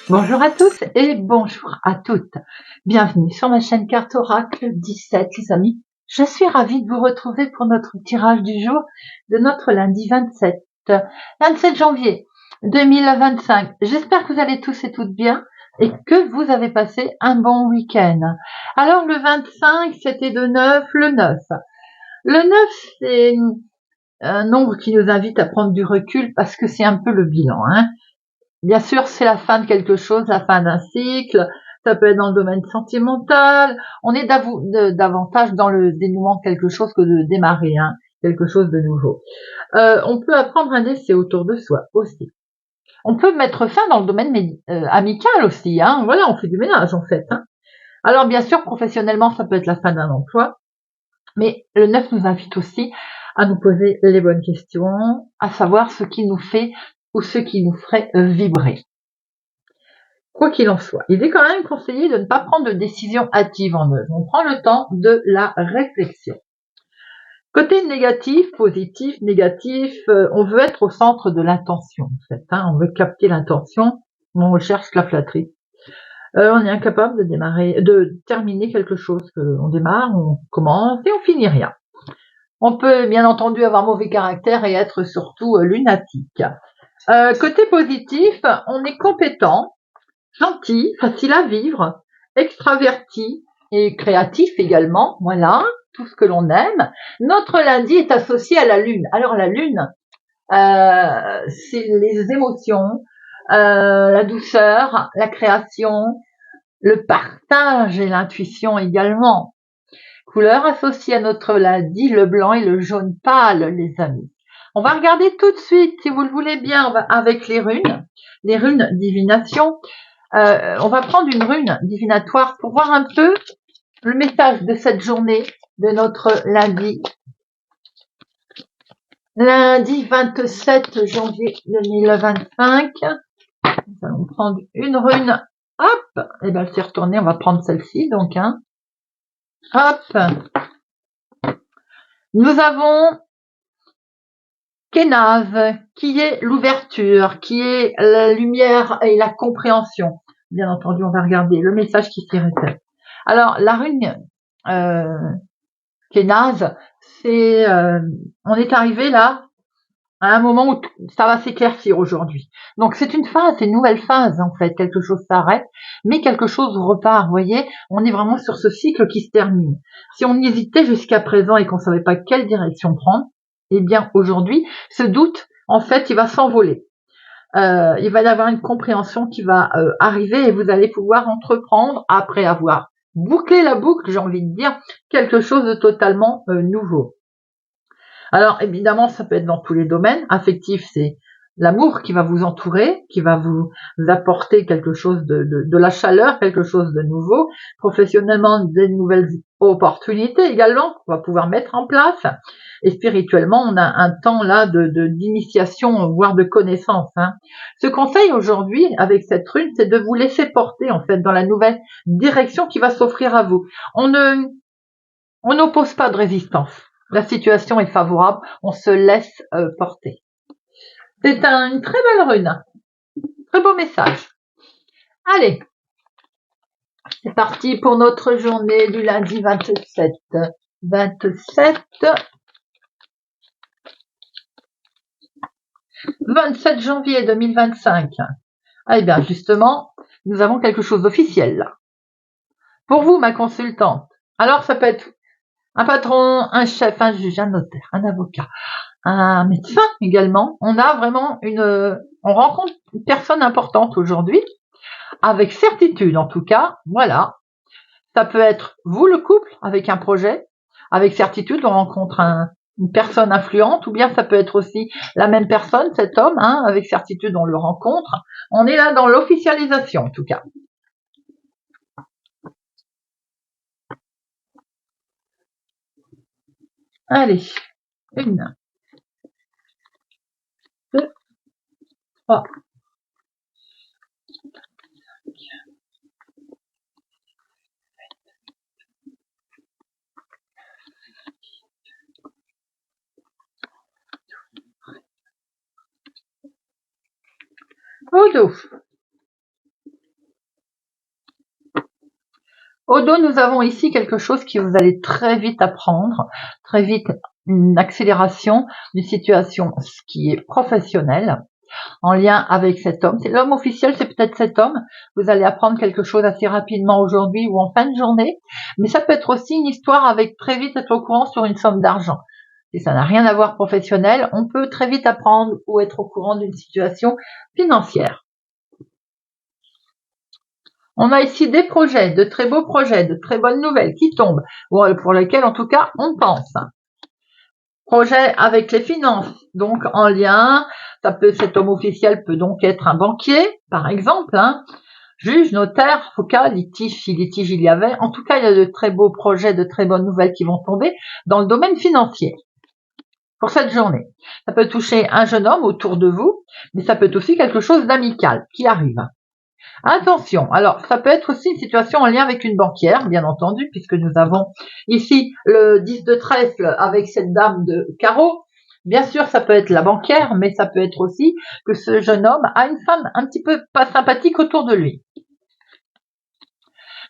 Bonjour à tous et bonjour à toutes. Bienvenue sur ma chaîne Carte Oracle 17, les amis. Je suis ravie de vous retrouver pour notre tirage du jour de notre lundi 27 janvier 2025. J'espère que vous allez tous et toutes bien et que vous avez passé un bon week-end. Alors le 25, c'était de 9, le 9. Le 9, c'est un nombre qui nous invite à prendre du recul parce que c'est un peu le bilan, hein. Bien sûr, c'est la fin de quelque chose, la fin d'un cycle. Ça peut être dans le domaine sentimental. On est davantage dans le dénouement de quelque chose que de démarrer, hein, quelque chose de nouveau. On peut apprendre un décès autour de soi aussi. On peut mettre fin dans le domaine amical aussi, hein. Voilà, on fait du ménage en fait, hein. Alors bien sûr, professionnellement, ça peut être la fin d'un emploi, mais le 9 nous invite aussi à nous poser les bonnes questions, à savoir ce qui nous fait ou ce qui nous ferait vibrer. Quoi qu'il en soit, il est quand même conseillé de ne pas prendre de décision hâtive en œuvre. On prend le temps de la réflexion. Côté négatif, positif, négatif, on veut être au centre de l'attention. En fait, hein, on veut capter l'attention, on recherche la flatterie. On est incapable de terminer quelque chose qu'on démarre, on commence et on finit rien. On peut bien entendu avoir mauvais caractère et être surtout lunatique. Côté positif, on est compétent, gentil, facile à vivre, extraverti et créatif également, voilà, tout ce que l'on aime. Notre lundi est associé à la lune. Alors la lune, c'est les émotions, la douceur, la création, le partage et l'intuition également. Couleur associée à notre lundi, le blanc et le jaune pâle, les amis. On va regarder tout de suite, si vous le voulez bien, avec les runes divination. On va prendre une rune divinatoire pour voir un peu le message de cette journée de notre lundi 27 janvier 2025. Nous allons prendre une rune. Hop, et bien elle s'est retournée, on va prendre celle-ci donc, hein. Hop, nous avons Kenaz, qui est l'ouverture, qui est la lumière et la compréhension. Bien entendu, on va regarder le message qui s'y répète. Alors, la rune Kenaz, c'est on est arrivé là à un moment où ça va s'éclaircir aujourd'hui. Donc c'est une phase, c'est une nouvelle phase en fait. Quelque chose s'arrête, mais quelque chose repart. Vous voyez, on est vraiment sur ce cycle qui se termine. Si on hésitait jusqu'à présent et qu'on savait pas quelle direction prendre, eh bien aujourd'hui, ce doute, en fait, il va s'envoler. Il va y avoir une compréhension qui va arriver et vous allez pouvoir entreprendre après avoir bouclé la boucle, j'ai envie de dire, quelque chose de totalement nouveau. Alors évidemment, ça peut être dans tous les domaines. Affectif, c'est l'amour qui va vous entourer, qui va vous apporter quelque chose de la chaleur, quelque chose de nouveau. Professionnellement, des nouvelles opportunités également qu'on va pouvoir mettre en place. Et spirituellement, on a un temps là d'initiation, voire de connaissance, hein. Ce conseil aujourd'hui, avec cette rune, c'est de vous laisser porter en fait dans la nouvelle direction qui va s'offrir à vous. On n'oppose pas de résistance. La situation est favorable, on se laisse porter. C'est une très belle rune, très beau message. Allez, c'est parti pour notre journée du lundi 27 janvier 2025. Eh bien, justement, nous avons quelque chose d'officiel là. Pour vous, ma consultante. Alors, ça peut être un patron, un chef, un juge, un notaire, un avocat, un médecin également. On a vraiment on rencontre une personne importante aujourd'hui, avec certitude en tout cas, voilà. Ça peut être vous le couple, avec un projet, avec certitude on rencontre une personne influente, ou bien ça peut être aussi la même personne, cet homme, hein, avec certitude on le rencontre. On est là dans l'officialisation en tout cas. Allez, 1, 2, 3. Odo. Au dos, nous avons ici quelque chose que vous allez très vite apprendre, très vite une accélération d'une situation qui est professionnelle, en lien avec cet homme. C'est l'homme officiel, c'est peut-être cet homme. Vous allez apprendre quelque chose assez rapidement aujourd'hui ou en fin de journée, mais ça peut être aussi une histoire avec très vite être au courant sur une somme d'argent. Si ça n'a rien à voir professionnel, on peut très vite apprendre ou être au courant d'une situation financière. On a ici des projets, de très beaux projets, de très bonnes nouvelles qui tombent, ou pour lesquels en tout cas on pense. Projet avec les finances, donc en lien, cet homme officiel peut donc être un banquier, par exemple, juge, notaire, avocat, litige, si litige il y avait. En tout cas, il y a de très beaux projets, de très bonnes nouvelles qui vont tomber dans le domaine financier pour cette journée. Ça peut toucher un jeune homme autour de vous, mais ça peut être aussi quelque chose d'amical qui arrive. Attention, alors ça peut être aussi une situation en lien avec une banquière, bien entendu, puisque nous avons ici le 10 de trèfle avec cette dame de carreau. Bien sûr, ça peut être la banquière, mais ça peut être aussi que ce jeune homme a une femme un petit peu pas sympathique autour de lui.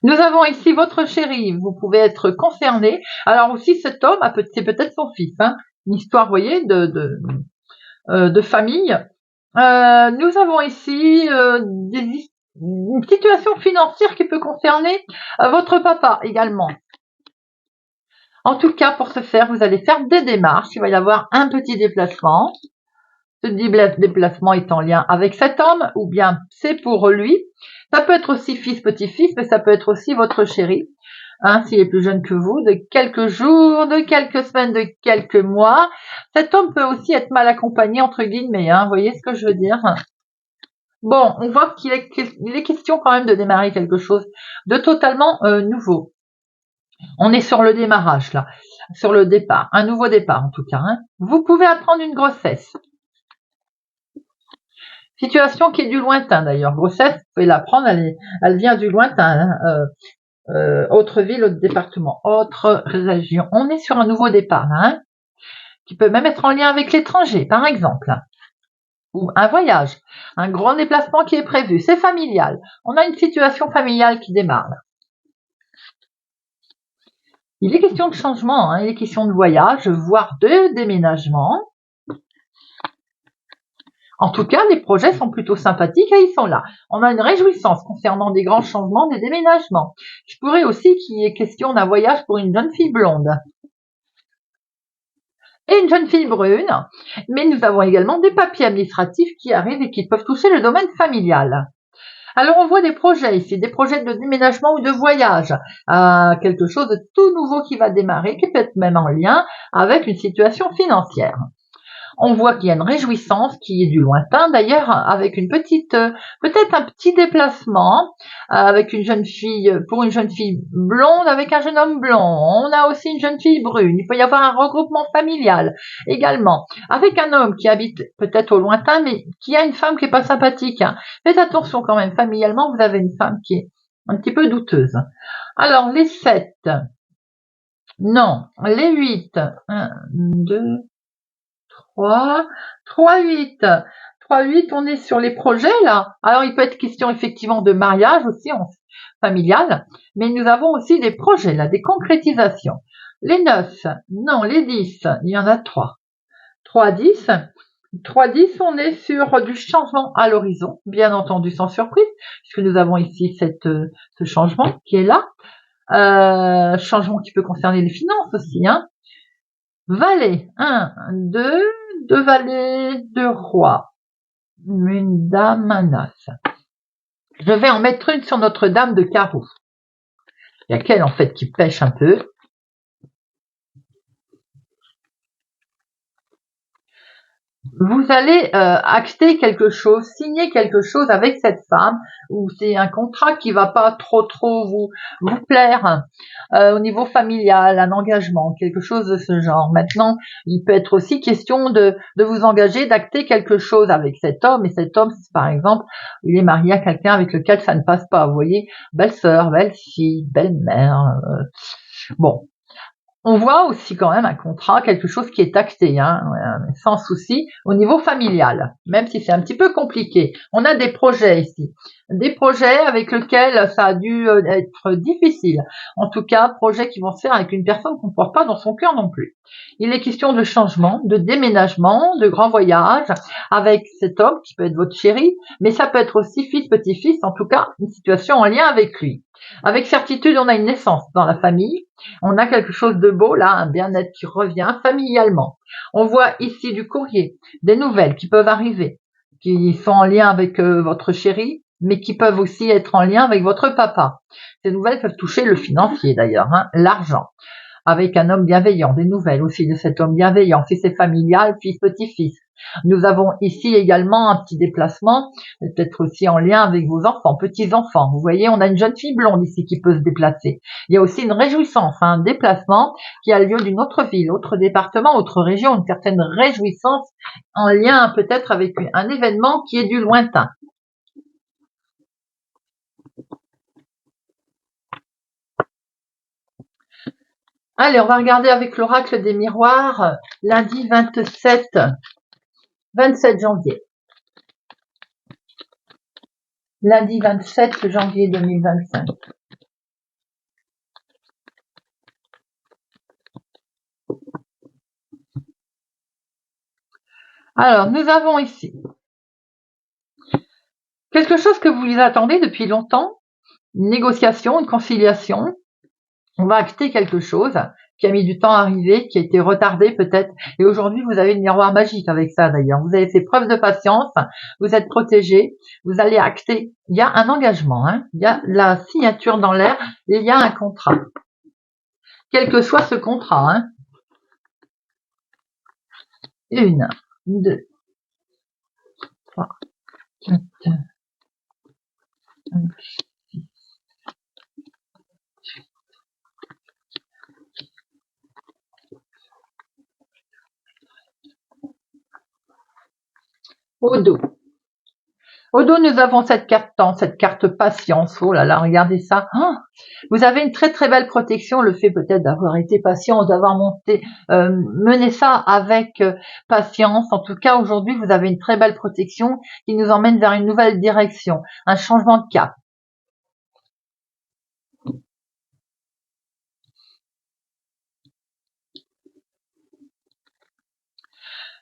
Nous avons ici votre chéri, vous pouvez être concerné. Alors aussi, cet homme, c'est peut-être son fils, une histoire, vous voyez, de famille. Nous avons ici une situation financière qui peut concerner votre papa également. En tout cas, pour ce faire, vous allez faire des démarches. Il va y avoir un petit déplacement. Ce déplacement est en lien avec cet homme ou bien c'est pour lui. Ça peut être aussi fils, petit-fils, mais ça peut être aussi votre chéri, s'il est plus jeune que vous, de quelques jours, de quelques semaines, de quelques mois. Cet homme peut aussi être mal accompagné, entre guillemets, vous voyez ce que je veux dire? Bon, on voit qu'il est question quand même de démarrer quelque chose de totalement nouveau. On est sur le démarrage là, sur le départ, un nouveau départ en tout cas. Vous pouvez apprendre une grossesse. Situation qui est du lointain d'ailleurs. Grossesse, vous pouvez l'apprendre, elle vient du lointain. Autre ville, autre département, autre région. On est sur un nouveau départ là, qui peut même être en lien avec l'étranger, par exemple. Ou un voyage, un grand déplacement qui est prévu, c'est familial. On a une situation familiale qui démarre. Il est question de changement, il est question de voyage, voire de déménagement. En tout cas, les projets sont plutôt sympathiques et ils sont là. On a une réjouissance concernant des grands changements, des déménagements. Je pourrais aussi qu'il y ait question d'un voyage pour une jeune fille blonde et une jeune fille brune, mais nous avons également des papiers administratifs qui arrivent et qui peuvent toucher le domaine familial. Alors on voit des projets ici, des projets de déménagement ou de voyage, quelque chose de tout nouveau qui va démarrer, qui peut être même en lien avec une situation financière. On voit qu'il y a une réjouissance qui est du lointain d'ailleurs, avec une petite, peut-être un petit déplacement avec une jeune fille, pour une jeune fille blonde avec un jeune homme blond. On a aussi une jeune fille brune. Il peut y avoir un regroupement familial également, avec un homme qui habite peut-être au lointain, mais qui a une femme qui est pas sympathique. Faites attention quand même, familialement, vous avez une femme qui est un petit peu douteuse. Alors, les 7. Non, les 8. 1, 2, 3, 8. 3, 8, on est sur les projets là. Alors il peut être question effectivement de mariage aussi, familial, mais nous avons aussi des projets là, des concrétisations. Les 9, non, les 10, il y en a 3. 3, 10. 3, 10, on est sur du changement à l'horizon, bien entendu sans surprise, puisque nous avons ici ce changement qui est là. Changement qui peut concerner les finances aussi, Valet, 1, 2, 2 valets, 2 rois, une dame, un as. Je vais en mettre une sur notre dame de carreau. Il y a qu'elle en fait qui pêche un peu. Vous allez acter quelque chose, signer quelque chose avec cette femme, ou c'est un contrat qui va pas trop vous plaire au niveau familial, un engagement, quelque chose de ce genre. Maintenant, il peut être aussi question de vous engager, d'acter quelque chose avec cet homme, et cet homme, par exemple, il est marié à quelqu'un avec lequel ça ne passe pas. Vous voyez, belle-sœur, belle-fille, belle-mère. Bon. On voit aussi quand même un contrat, quelque chose qui est acté, hein, sans souci, au niveau familial, même si c'est un petit peu compliqué. On a des projets ici, des projets avec lesquels ça a dû être difficile. En tout cas, projets qui vont se faire avec une personne qu'on ne porte pas dans son cœur non plus. Il est question de changement, de déménagement, de grands voyages avec cet homme qui peut être votre chéri, mais ça peut être aussi fils, petit-fils, en tout cas une situation en lien avec lui. Avec certitude, on a une naissance dans la famille. On a quelque chose de beau, là, un bien-être qui revient familialement. On voit ici du courrier, des nouvelles qui peuvent arriver, qui sont en lien avec votre chéri, mais qui peuvent aussi être en lien avec votre papa. Ces nouvelles peuvent toucher le financier d'ailleurs, hein, l'argent, avec un homme bienveillant, des nouvelles aussi de cet homme bienveillant, si c'est familial, fils, petit-fils. Nous avons ici également un petit déplacement, peut-être aussi en lien avec vos enfants, petits-enfants. Vous voyez, on a une jeune fille blonde ici qui peut se déplacer. Il y a aussi une réjouissance, un déplacement qui a lieu d'une autre ville, autre département, autre région, une certaine réjouissance en lien peut-être avec un événement qui est du lointain. Allez, on va regarder avec l'oracle des miroirs, lundi 27 janvier. Lundi 27 janvier 2025. Alors, nous avons ici quelque chose que vous attendez depuis longtemps, une négociation, une conciliation. On va acter quelque chose qui a mis du temps à arriver, qui a été retardé peut-être, et aujourd'hui vous avez le miroir magique avec ça d'ailleurs. Vous avez fait preuve de patience, vous êtes protégé, vous allez acter. Il y a un engagement, hein, il y a la signature dans l'air, il y a un contrat. Quel que soit ce contrat, hein. 1, 2, 3, 4, 5, 6. Au dos. Au dos, nous avons cette carte temps, cette carte patience. Oh là là, regardez ça. Oh, vous avez une très très belle protection. Le fait peut-être d'avoir été patient, d'avoir mené ça avec patience. En tout cas, aujourd'hui, vous avez une très belle protection qui nous emmène vers une nouvelle direction, un changement de cap.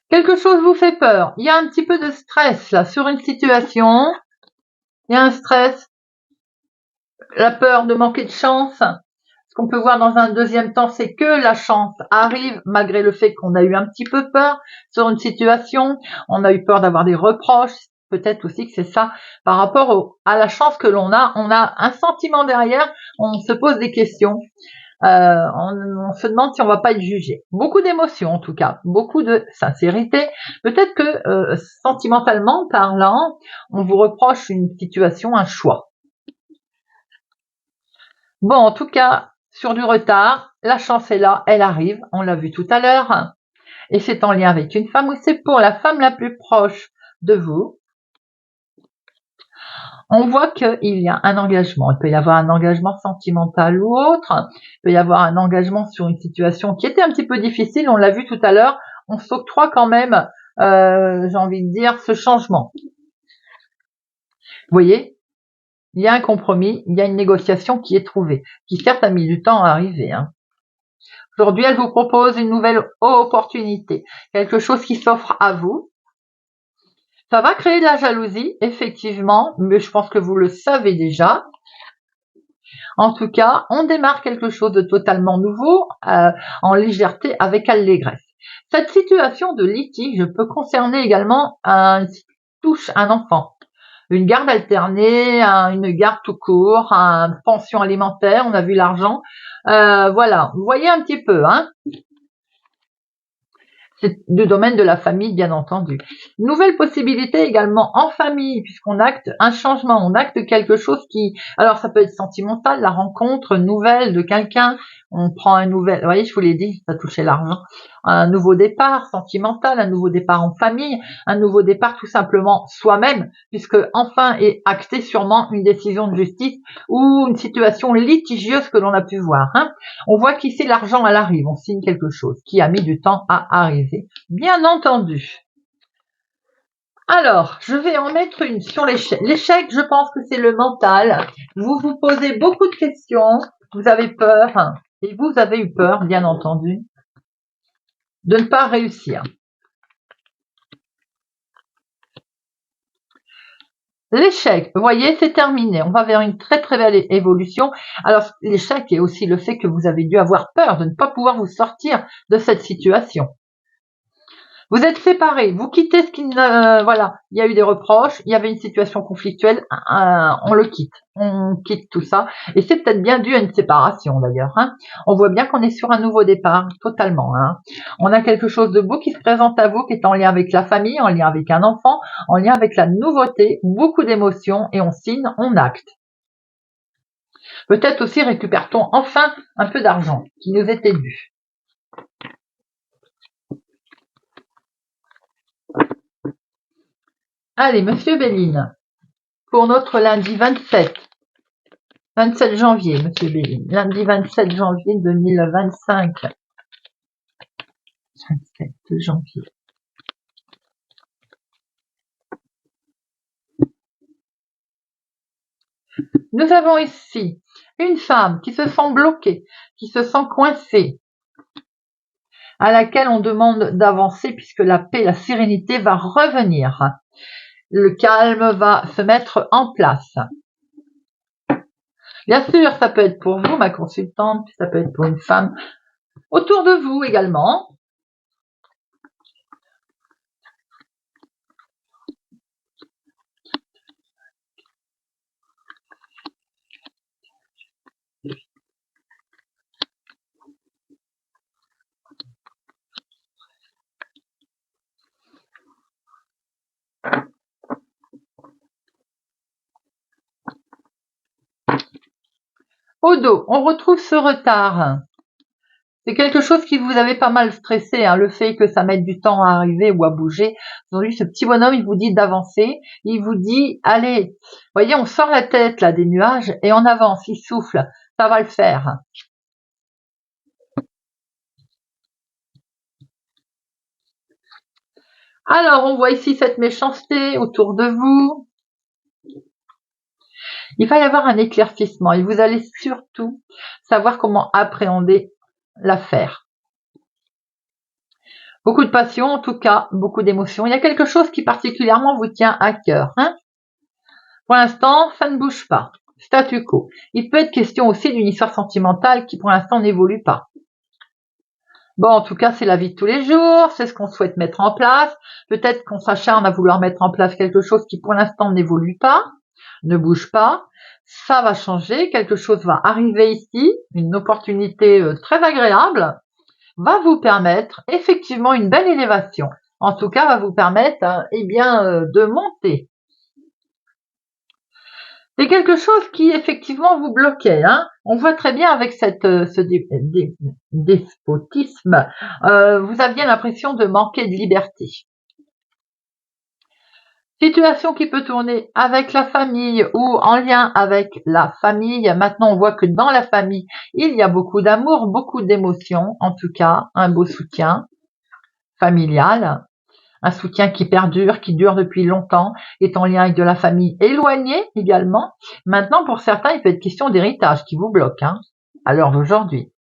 Quelque chose vous fait peur. Il y a un petit peu de stress là sur une situation. Il y a un stress, la peur de manquer de chance. Ce qu'on peut voir dans un deuxième temps, c'est que la chance arrive malgré le fait qu'on a eu un petit peu peur sur une situation. On a eu peur d'avoir des reproches. Peut-être aussi que c'est ça par rapport à la chance que l'on a. On a un sentiment derrière. On se pose des questions. On se demande si on va pas être jugé. Beaucoup d'émotions en tout cas, beaucoup de sincérité. Peut-être que sentimentalement parlant, on vous reproche une situation, un choix. Bon, en tout cas, sur du retard, la chance est là, elle arrive, on l'a vu tout à l'heure, et c'est en lien avec une femme, ou c'est pour la femme la plus proche de vous. On voit qu'il y a un engagement. Il peut y avoir un engagement sentimental ou autre. Il peut y avoir un engagement sur une situation qui était un petit peu difficile. On l'a vu tout à l'heure. On s'octroie quand même, j'ai envie de dire, ce changement. Vous voyez, il y a un compromis, il y a une négociation qui est trouvée, qui certes a mis du temps à arriver. Hein. Aujourd'hui, elle vous propose une nouvelle opportunité, quelque chose qui s'offre à vous. Ça va créer de la jalousie, effectivement, mais je pense que vous le savez déjà. En tout cas, on démarre quelque chose de totalement nouveau, en légèreté, avec allégresse. Cette situation de litige peut concerner également touche un enfant. Une garde alternée, une garde tout court, une pension alimentaire, on a vu l'argent. Voilà, vous voyez un petit peu, hein. C'est du domaine de la famille, bien entendu. Nouvelle possibilité également en famille, puisqu'on acte un changement, on acte quelque chose qui... Alors, ça peut être sentimental, la rencontre nouvelle de quelqu'un. on prend un nouvel, vous voyez, je vous l'ai dit, ça touchait l'argent, un nouveau départ sentimental, un nouveau départ en famille, un nouveau départ tout simplement soi-même, puisque enfin est actée sûrement une décision de justice ou une situation litigieuse que l'on a pu voir. Hein. On voit qu'ici l'argent elle arrive, on signe quelque chose qui a mis du temps à arriver, bien entendu. Alors, je vais en mettre une sur l'échec. L'échec, je pense que c'est le mental. Vous vous posez beaucoup de questions, vous avez peur, et vous avez eu peur, bien entendu, de ne pas réussir. L'échec, vous voyez, c'est terminé. On va vers une très très belle évolution. Alors, l'échec est aussi le fait que vous avez dû avoir peur de ne pas pouvoir vous sortir de cette situation. Vous êtes séparés, vous quittez ce qui voilà, il y a eu des reproches, il y avait une situation conflictuelle, on le quitte, on quitte tout ça, et c'est peut-être bien dû à une séparation d'ailleurs. Hein. On voit bien qu'on est sur un nouveau départ, totalement. Hein. On a quelque chose de beau qui se présente à vous, qui est en lien avec la famille, en lien avec un enfant, en lien avec la nouveauté, beaucoup d'émotions, et on signe, on acte. Peut-être aussi récupère-t-on enfin un peu d'argent qui nous était dû. Allez, Monsieur Béline, pour notre lundi 27 janvier, Monsieur Béline, lundi 27 janvier 2025. 27 janvier. Nous avons ici une femme qui se sent bloquée, qui se sent coincée, à laquelle on demande d'avancer puisque la paix, la sérénité va revenir. Le calme va se mettre en place. Bien sûr, ça peut être pour vous, ma consultante, ça peut être pour une femme autour de vous également. Au dos, on retrouve ce retard. C'est quelque chose qui vous avait pas mal stressé, hein, le fait que ça mette du temps à arriver ou à bouger. Aujourd'hui, ce petit bonhomme, il vous dit d'avancer, il vous dit, allez, voyez, on sort la tête là des nuages et on avance, il souffle, ça va le faire. Alors, on voit ici cette méchanceté autour de vous. Il va y avoir un éclaircissement et vous allez surtout savoir comment appréhender l'affaire. Beaucoup de passion, en tout cas, beaucoup d'émotions. Il y a quelque chose qui particulièrement vous tient à cœur. Hein. Pour l'instant, ça ne bouge pas. Statu quo. Il peut être question aussi d'une histoire sentimentale qui pour l'instant n'évolue pas. Bon, en tout cas, c'est la vie de tous les jours, c'est ce qu'on souhaite mettre en place. Peut-être qu'on s'acharne à vouloir mettre en place quelque chose qui pour l'instant n'évolue pas, ne bouge pas. Ça va changer, quelque chose va arriver ici, une opportunité très agréable, va vous permettre effectivement une belle élévation. En tout cas, va vous permettre de monter. C'est quelque chose qui effectivement vous bloquait. Hein. On voit très bien avec ce despotisme, vous aviez l'impression de manquer de liberté. Situation qui peut tourner avec la famille ou en lien avec la famille. Maintenant, on voit que dans la famille, il y a beaucoup d'amour, beaucoup d'émotions. En tout cas, un beau soutien familial. Un soutien qui perdure, qui dure depuis longtemps, est en lien avec de la famille éloignée également. Maintenant, pour certains, il peut être question d'héritage qui vous bloque, hein, à l'heure d'aujourd'hui.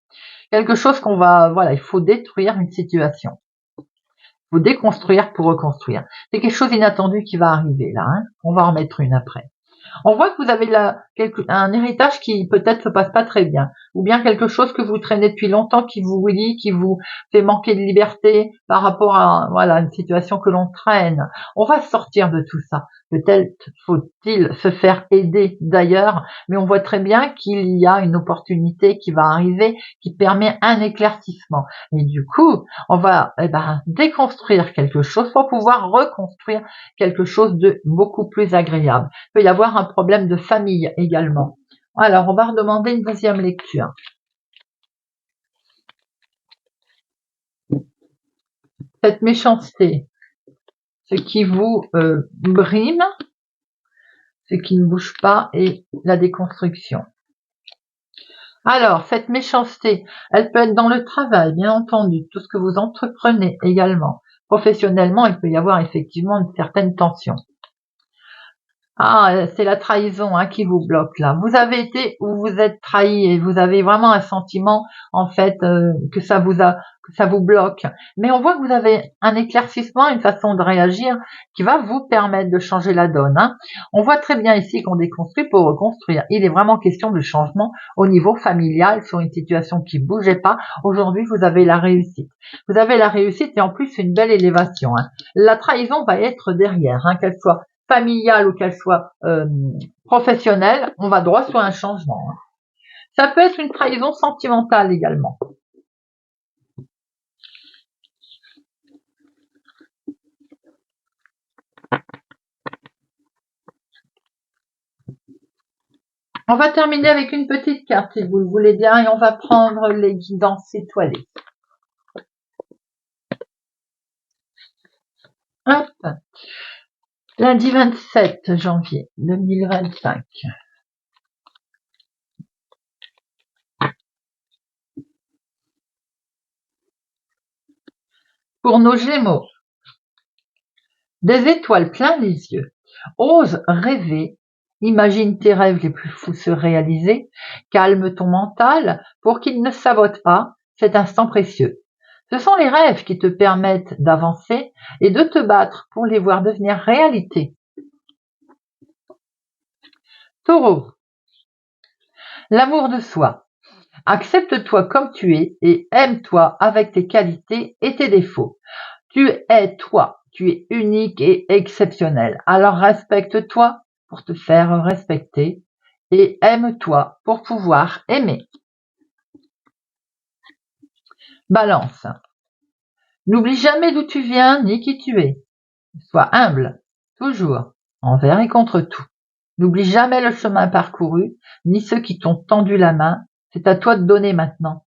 Quelque chose il faut détruire une situation. Il faut déconstruire pour reconstruire. C'est quelque chose d'inattendu qui va arriver là, hein. On va en mettre une après. On voit que vous avez là un héritage qui peut-être se passe pas très bien, ou bien quelque chose que vous traînez depuis longtemps qui vous lie, qui vous fait manquer de liberté par rapport à une situation que l'on traîne. On va sortir de tout ça. Peut-être faut-il se faire aider d'ailleurs, mais on voit très bien qu'il y a une opportunité qui va arriver, qui permet un éclaircissement. Et du coup, on va déconstruire quelque chose pour pouvoir reconstruire quelque chose de beaucoup plus agréable. Il peut y avoir un problème de famille également. Alors, on va redemander une deuxième lecture. cette méchanceté, ce qui vous brime, ce qui ne bouge pas et la déconstruction. Alors, cette méchanceté, elle peut être dans le travail, bien entendu, tout ce que vous entreprenez également. Professionnellement, il peut y avoir effectivement une certaine tension. Ah, c'est la trahison qui vous bloque là. Vous avez été ou vous êtes trahi et vous avez vraiment un sentiment en fait que ça vous bloque. Mais on voit que vous avez un éclaircissement, une façon de réagir qui va vous permettre de changer la donne. On voit très bien ici qu'on déconstruit pour reconstruire. Il est vraiment question de changement au niveau familial sur une situation qui bougeait pas. Aujourd'hui, vous avez la réussite. Vous avez la réussite et en plus une belle élévation. La trahison va être derrière, qu'elle soit familiale ou qu'elle soit professionnelle, on va droit sur un changement. Ça peut être une trahison sentimentale également. On va terminer avec une petite carte si vous le voulez bien et on va prendre les guidances étoilées. Hop. Lundi 27 janvier 2025. Pour nos Gémeaux, des étoiles plein les yeux. Ose rêver, imagine tes rêves les plus fous se réaliser, calme ton mental pour qu'il ne sabote pas cet instant précieux. Ce sont les rêves qui te permettent d'avancer et de te battre pour les voir devenir réalité. Taureau, l'amour de soi. Accepte-toi comme tu es et aime-toi avec tes qualités et tes défauts. Tu es toi, tu es unique et exceptionnel. Alors respecte-toi pour te faire respecter et aime-toi pour pouvoir aimer. Balance. N'oublie jamais d'où tu viens ni qui tu es. Sois humble, toujours, envers et contre tout. N'oublie jamais le chemin parcouru, ni ceux qui t'ont tendu la main. C'est à toi de donner maintenant.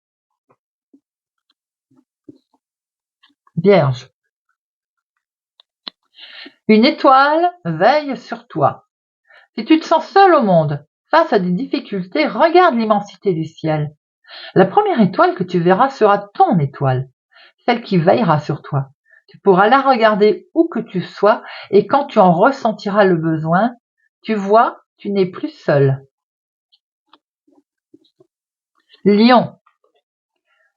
Vierge. Une étoile veille sur toi. Si tu te sens seul au monde, face à des difficultés, regarde l'immensité du ciel. La première étoile que tu verras sera ton étoile, celle qui veillera sur toi. Tu pourras la regarder où que tu sois et quand tu en ressentiras le besoin, tu vois, tu n'es plus seul. Lion.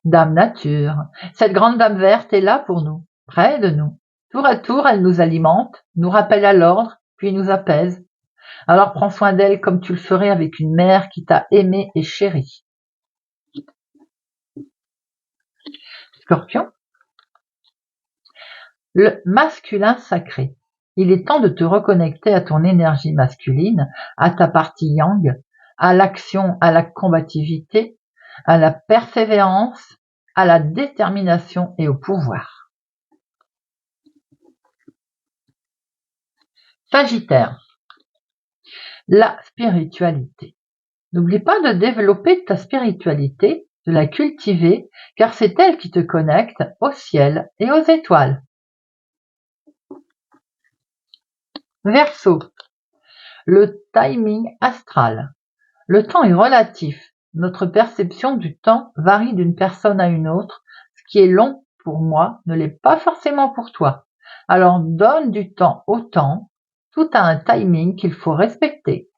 Dame nature. Cette grande dame verte est là pour nous, près de nous. Tour à tour, elle nous alimente, nous rappelle à l'ordre, puis nous apaise. Alors prends soin d'elle comme tu le ferais avec une mère qui t'a aimé et chéri. Scorpion. Le masculin sacré. Il est temps de te reconnecter à ton énergie masculine, à ta partie yang, à l'action, à la combativité, à la persévérance, à la détermination et au pouvoir. Sagittaire. La spiritualité. N'oublie pas de développer ta spiritualité, de la cultiver, car c'est elle qui te connecte au ciel et aux étoiles. Verseau. Le timing astral. Le temps est relatif. Notre perception du temps varie d'une personne à une autre. Ce qui est long pour moi ne l'est pas forcément pour toi. Alors donne du temps au temps. Tout a un timing qu'il faut respecter.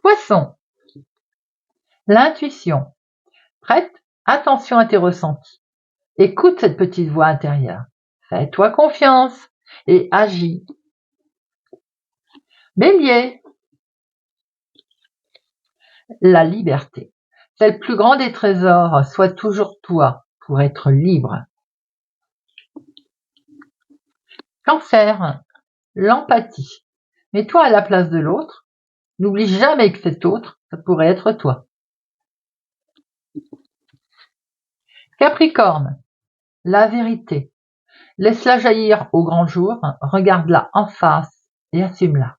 Poisson. L'intuition. Prête? Attention à tes ressentis. Écoute cette petite voix intérieure. Fais-toi confiance et agis. Bélier. La liberté. C'est le plus grand des trésors, sois toujours toi pour être libre. Cancer. L'empathie. Mets-toi à la place de l'autre. N'oublie jamais que cet autre, ça pourrait être toi. Capricorne. La vérité. Laisse-la jaillir au grand jour, regarde-la en face et assume-la.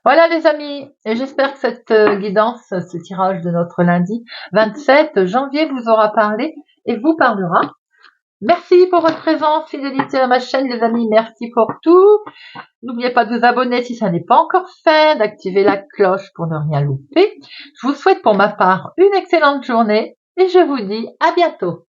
Voilà les amis, et j'espère que cette guidance, ce tirage de notre lundi 27 janvier vous aura parlé et vous parlera. Merci pour votre présence, fidélité à ma chaîne, les amis. Merci pour tout. N'oubliez pas de vous abonner si ça n'est pas encore fait, d'activer la cloche pour ne rien louper. Je vous souhaite pour ma part une excellente journée et je vous dis à bientôt.